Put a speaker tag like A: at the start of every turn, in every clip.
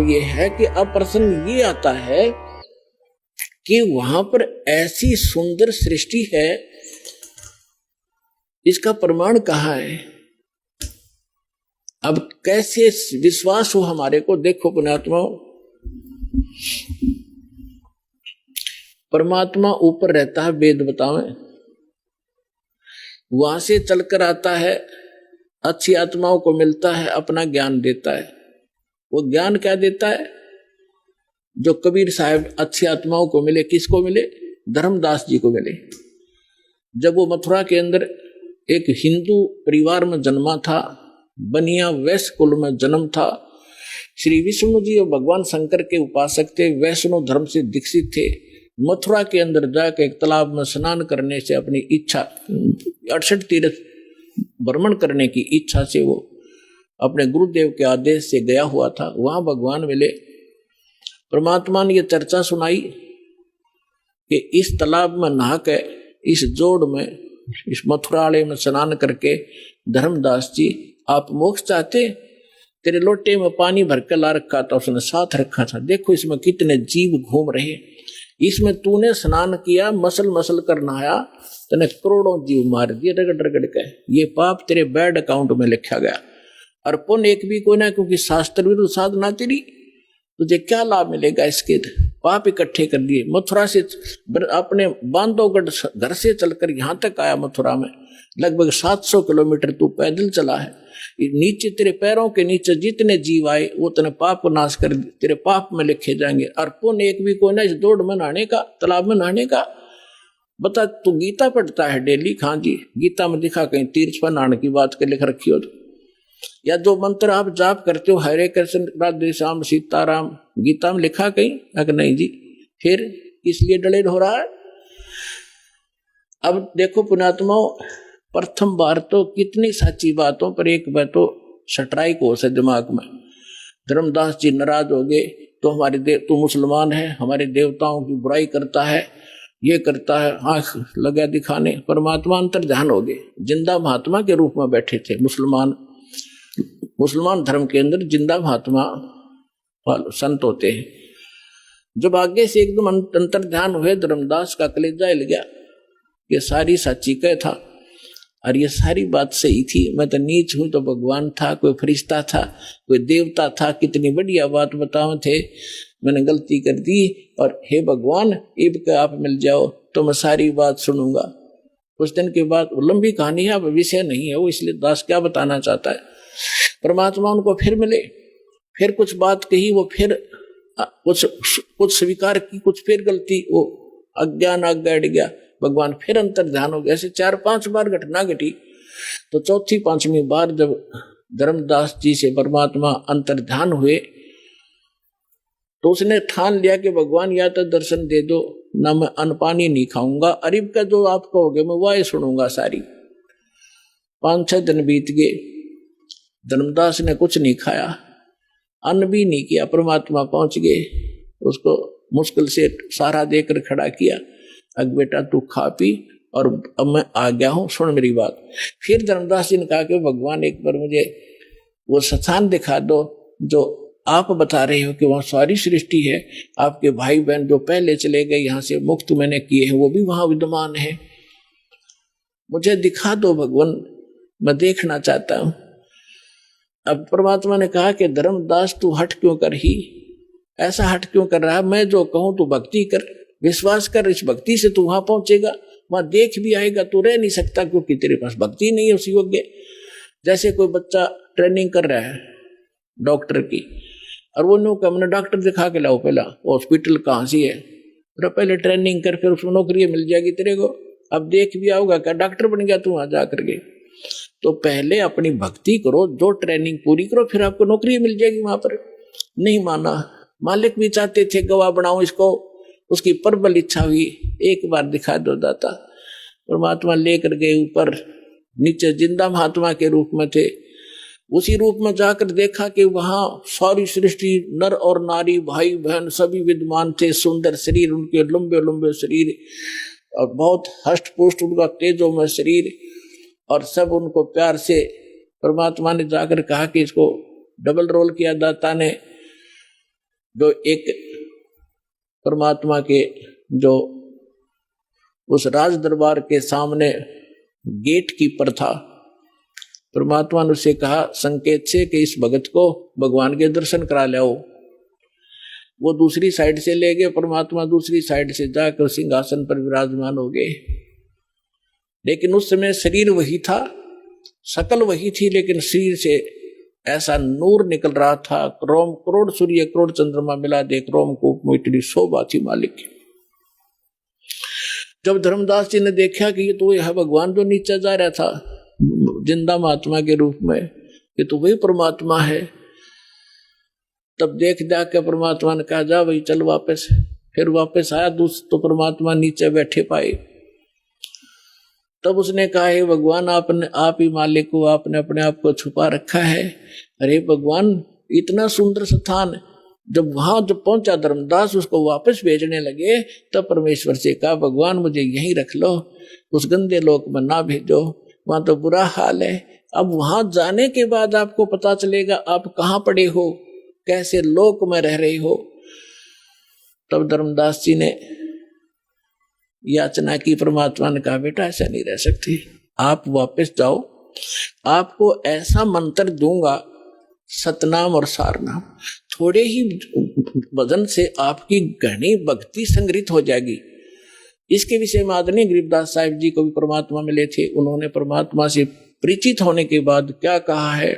A: ये है कि अब प्रश्न ये आता है कि वहां पर ऐसी सुंदर सृष्टि है, इसका प्रमाण कहाँ है? अब कैसे विश्वास हो हमारे को? देखो पुण्यात्मा, परमात्मा ऊपर रहता है, वेद बतावें, वहां से चलकर आता है, अच्छी आत्माओं को मिलता है, अपना ज्ञान देता है। वो ज्ञान क्या देता है? जो कबीर साहब अच्छी आत्माओं को मिले, किसको मिले? धर्मदास जी को मिले। जब वो मथुरा के अंदर एक हिंदू परिवार में जन्मा था, बनिया वैश्य कुल में जन्म था, श्री विष्णु जी और भगवान शंकर के उपासक थे, वैष्णव धर्म से दीक्षित थे। मथुरा के अंदर जाकर एक तालाब में स्नान करने से अपनी इच्छा, 68 तीर्थ भ्रमण करने की इच्छा से वो अपने गुरुदेव के आदेश से गया हुआ था। वहां भगवान मिले। परमात्मा ने ये चर्चा सुनाई कि इस तालाब में नहा के, इस जोड़ में, इस मथुरालय में स्नान करके, धर्मदास जी आप मोक्ष चाहते? तेरे लोटे में पानी भर के ला रखा था, उसने साथ रखा था, देखो इसमें कितने जीव घूम रहे, इसमें तूने स्नान किया, मसल मसल कर नहाया, तूने करोड़ों जीव मार दिए रगड़ रगड़ के, ये पाप तेरे बैड अकाउंट में लिखा गया। और पुण्य एक भी कोई ना, क्योंकि शास्त्र विरुद्ध साधना तेरी, तुझे क्या लाभ मिलेगा इसके? पाप इकट्ठे कर दिए। मथुरा से अपने बांधवगढ़ घर से चलकर यहाँ तक आया, मथुरा में लगभग 700 किलोमीटर तू पैदल चला है। नीचे तेरे पैरों के नीचे जितने जीव आए वो तेने पाप को नाश कर, तेरे पाप में लिखे जाएंगे। और पुण्य एक भी कोई ना इस दौड़ में नहाने का, तालाब में नहाने का। बता, तू गीता पढ़ता है डेली? हाँ जी, गीता में दिखा कहीं तीर्थ पर नहाने की बात के लिख रखी हो? या जो मंत्र आप जाप करते हो, हरे कृष्ण राधे श्याम सीताराम, गीता में लिखा कहीं? अगर नहीं जी, फिर इसलिए डले हो रहा है। अब देखो पुण्यात्माओं, प्रथम बार तो कितनी सच्ची बातों पर एक बार तो स्ट्राइक हो से दिमाग में। धर्मदास जी नाराज हो गए, तो हमारे तू मुसलमान है, हमारे देवताओं की बुराई करता है, ये करता है, आंख लगा दिखाने। परमात्मा अंतर ध्यान हो गए, जिंदा महात्मा के रूप में बैठे थे। मुसलमान धर्म के अंदर जिंदा महात्मा संत होते हैं। जब आगे से एकदम अंतर ध्यान हुए, धर्मदास का कलेजा हिल गया। ये सारी सच्ची कह था और ये सारी बात सही थी। मैं तो नीच हूं तो भगवान था, कोई फरिश्ता था, कोई देवता था, कितनी बढ़िया बात बताओ थे। मैंने गलती कर दी और हे भगवान, इब के आप मिल जाओ तो मैं सारी बात सुनूंगा। कुछ दिन के बाद, लंबी कहानी है, अब विषय नहीं है वो, इसलिए दास क्या बताना चाहता है। परमात्मा उनको फिर मिले, फिर कुछ बात कही, वो फिर कुछ स्वीकार की, कुछ फिर गलती, वो अज्ञान आज्ञा अड़ गया। भगवान फिर अंतर ध्यान हो गया। ऐसे 4-5 बार घटना घटी। तो चौथी 5वीं बार जब धर्मदास जी से परमात्मा अंतर ध्यान हुए, तो उसने ठान लिया कि भगवान या तो दर्शन दे दो, ना मैं अन्न पानी नहीं खाऊंगा, अरिब का जो आप कहोगे मैं वह सुनूंगा सारी। 5-6 दिन बीत गए, धर्मदास ने कुछ नहीं खाया, अन्न भी नहीं किया। परमात्मा पहुंच गए, उसको मुश्किल से सहारा देकर खड़ा किया। अब बेटा तू खा पी और अब मैं आ गया हूं, सुन मेरी बात। फिर धर्मदास जी ने कहा कि भगवान एक बार मुझे वो स्थान दिखा दो जो आप बता रहे हो कि वहां सारी सृष्टि है, आपके भाई बहन जो पहले चले गए यहाँ से, मुक्त मैंने किए हैं, वो भी वहां विद्यमान है, मुझे दिखा दो भगवान, मैं देखना चाहता हूं। अब परमात्मा ने कहा कि धर्मदास तू हट क्यों कर ही, ऐसा हट क्यों कर रहा है? मैं जो कहूं तू भक्ति कर, विश्वास कर, इस भक्ति से तू वहां पहुंचेगा, वहां देख भी आएगा। तू रह नहीं सकता क्योंकि तेरे पास भक्ति नहीं है उस योग्य। जैसे कोई बच्चा ट्रेनिंग कर रहा है डॉक्टर की, और वो नो का मैंने डॉक्टर दिखा के लाओ, पहला हॉस्पिटल कहाँ से है, तो पहले ट्रेनिंग कर, फिर उसमें नौकरी मिल जाएगी तेरे को। अब देख भी आओगा क्या डॉक्टर बन गया तू वहां जा करके? तो पहले अपनी भक्ति करो, जो ट्रेनिंग पूरी करो, फिर आपको नौकरी मिल जाएगी वहां पर। नहीं माना, मालिक भी चाहते थे गवाह बनाओ इसको, उसकी प्रबल इच्छा हुई, एक बार दिखा दो दाता। परमात्मा लेकर गए ऊपर, नीचे जिंदा महात्मा के रूप में थे। उसी रूप में जाकर देखा कि वहां सारी सृष्टि, नर और नारी, भाई बहन सभी विद्यमान थे। सुंदर शरीर उनके, लंबे लंबे शरीर, और बहुत हष्ट पुष्ट उनका तेजो में शरीर, और सब उनको प्यार से परमात्मा ने जाकर कहा कि इसको डबल रोल किया दाता ने, जो एक परमात्मा के जो उस राज दरबार के सामने गेट कीपर था, परमात्मा ने उसे कहा संकेत से कि इस भगत को भगवान के दर्शन करा लाओ। वो दूसरी साइड से ले गए, परमात्मा दूसरी साइड से जाकर सिंहासन पर विराजमान हो गए। लेकिन उस समय शरीर वही था, शकल वही थी, लेकिन शरीर से ऐसा नूर निकल रहा था, रोम करोड़ सूर्य करोड़ चंद्रमा मिला देख रोमकूप में इतनी शोभा थी मालिक की। जब धर्मदास जी ने देखा कि ये तो यह भगवान जो नीचे जा रहा था जिंदा महात्मा के रूप में, ये तो वही परमात्मा है, तब देख के परमात्मा ने कहा जा भाई चल वापस। फिर वापस आया तो परमात्मा नीचे बैठे पाए। तब उसने कहा हे भगवान, आपने आप ही मालिक को, आपने अपने आप को छुपा रखा है। अरे भगवान, इतना सुंदर स्थान। जब पहुंचा धर्मदास उसको वापस भेजने लगे, तब परमेश्वर से कहा भगवान मुझे यहीं रख लो, उस गंदे लोक में ना भेजो, वहां तो बुरा हाल है। अब वहां जाने के बाद आपको पता चलेगा आप कहाँ पड़े हो, कैसे लोक में रह रहे हो। तब धर्मदास जी ने याचना की, परमात्मा ने कहा बेटा ऐसा नहीं रह सकती, आप वापस जाओ, आपको ऐसा मंत्र दूंगा सतनाम और सारनाम, थोड़े ही वजन से आपकी घनी भक्ति संग्रहित हो जाएगी। इसके विषय में आदरणीय गरीबदास साहिब जी को भी परमात्मा मिले थे। उन्होंने परमात्मा से परिचित होने के बाद क्या कहा है,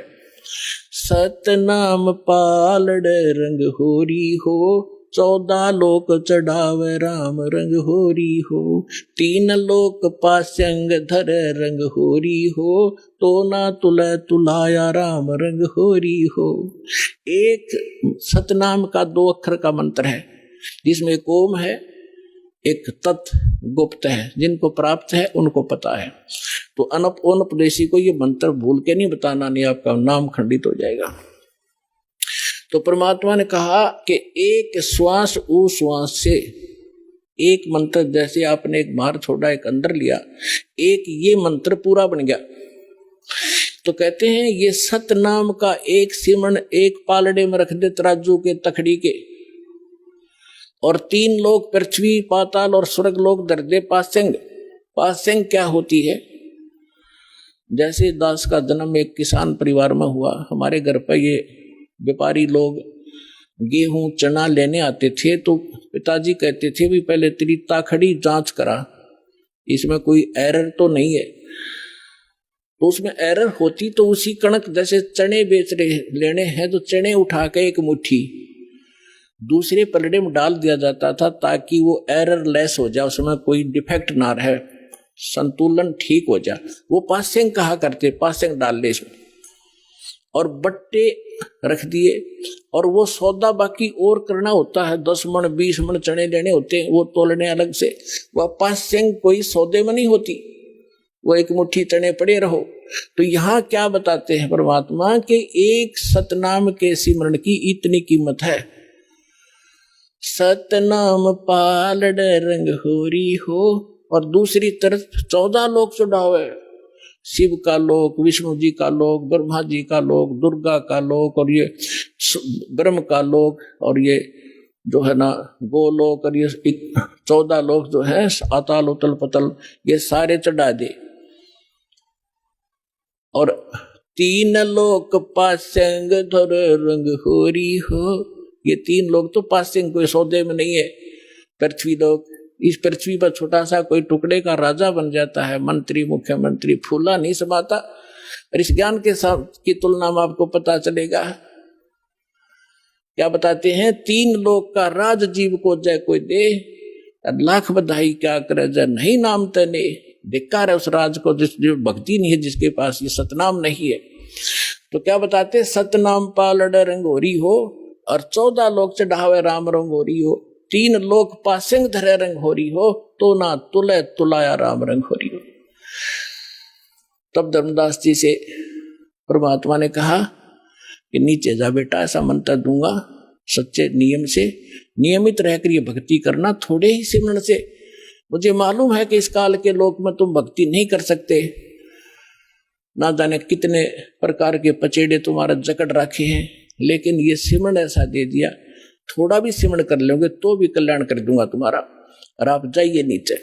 A: सतनाम पालड़ रंग होरी हो, 14 लोक चढ़ावे राम रंग होरी हो, 3 लोक पास्यंग धर रंग होरी हो, तो ना तुले तुलाया राम रंग होरी हो। एक सतनाम का 2 अक्षर का मंत्र है, जिसमें एक ओम है, एक तत् गुप्त है, जिनको प्राप्त है उनको पता है। तो अनपदेशी को ये मंत्र भूल के नहीं बताना, नहीं आपका नाम खंडित हो जाएगा। तो परमात्मा ने कहा कि एक श्वास उश्वास से एक मंत्र, जैसे आपने एक बाहर छोड़ा एक अंदर लिया, एक ये मंत्र पूरा बन गया। तो कहते हैं ये सत नाम का एक सिमरण एक पालड़े में रख दे तराजू के तखड़ी के, और 3 लोग पृथ्वी पाताल और स्वर्ग लोग दर दे पासेंग। पासेंग क्या होती है? जैसे दास का जन्म एक किसान परिवार में हुआ, हमारे घर पर ये व्यापारी लोग गेहूं चना लेने आते थे, तो पिताजी कहते थे भी पहले तेरी ताखड़ी जांच करा, इसमें कोई एरर तो नहीं है। तो उसमें एरर होती तो उसी कणक, जैसे चने बेच रहे लेने हैं तो चने उठा के एक मुट्ठी दूसरे पलड़े में डाल दिया जाता था, ताकि वो एरर लेस हो जाए, उसमें कोई डिफेक्ट ना रहे, संतुलन ठीक हो जाए। वो पासेंग कहा करते, पासेंग डाल ले इसमें, और बट्टे रख दिए। और वो सौदा बाकी और करना होता है, 10 मन 20 मन चने लेने होते हैं, वो तोलने अलग से। वह पासेंग कोई सौदे में नहीं होती, वो एक मुट्ठी चने पड़े रहो। तो यहाँ क्या बताते हैं परमात्मा के एक सतनाम के सिमरण की इतनी कीमत है। सतनाम पालड़ रंग होरी हो, और दूसरी तरफ 14 लोक चढ़ावे, शिव का लोक, विष्णु जी का लोक, ब्रह्मा जी का लोक, दुर्गा का लोक, और ये ब्रह्म का लोक, और ये जो है ना गोलोक, और ये 14 लोक जो है अताल उतल पतल, ये सारे चढ़ा दे। और 3 लोक पासेंग धर रंग होरी हो, ये 3 लोग तो पासेंग कोई सौदे में नहीं है। पृथ्वी लोक, इस पृथ्वी पर छोटा सा कोई टुकड़े का राजा बन जाता है, मंत्री मुख्यमंत्री, फूला नहीं समाता। और इस ज्ञान के साथ की तुलना में आपको पता चलेगा, क्या बताते हैं, 3 लोक का राज जीव को जय कोई दे, लाख बधाई क्या करे जय नहीं नाम तने। धिक्कार है उस राज को जो भक्ति नहीं है, जिसके पास ये सतनाम नहीं है। तो क्या बताते, सतनाम पालड़ रंगोरी हो, और 14 लोक चढ़ावे राम रंगोरी हो, 3 लोक पासेंग धरे रंग होरी हो, तो ना तुले तुलाया राम रंग होरी हो। तब धर्मदास जी से परमात्मा ने कहा कि नीचे जा बेटा, ऐसा मंत्र दूंगा, सच्चे नियम से नियमित रहकर ये भक्ति करना, थोड़े ही सिमरण से। मुझे मालूम है कि इस काल के लोक में तुम भक्ति नहीं कर सकते, ना जाने कितने प्रकार के पचेड़े तुम्हारा जकड़ रखे हैं, लेकिन ये सिमरण ऐसा दे दिया, थोड़ा भी सिमरण कर लोगे तो भी कल्याण कर दूंगा तुम्हारा। और आप जाइए नीचे।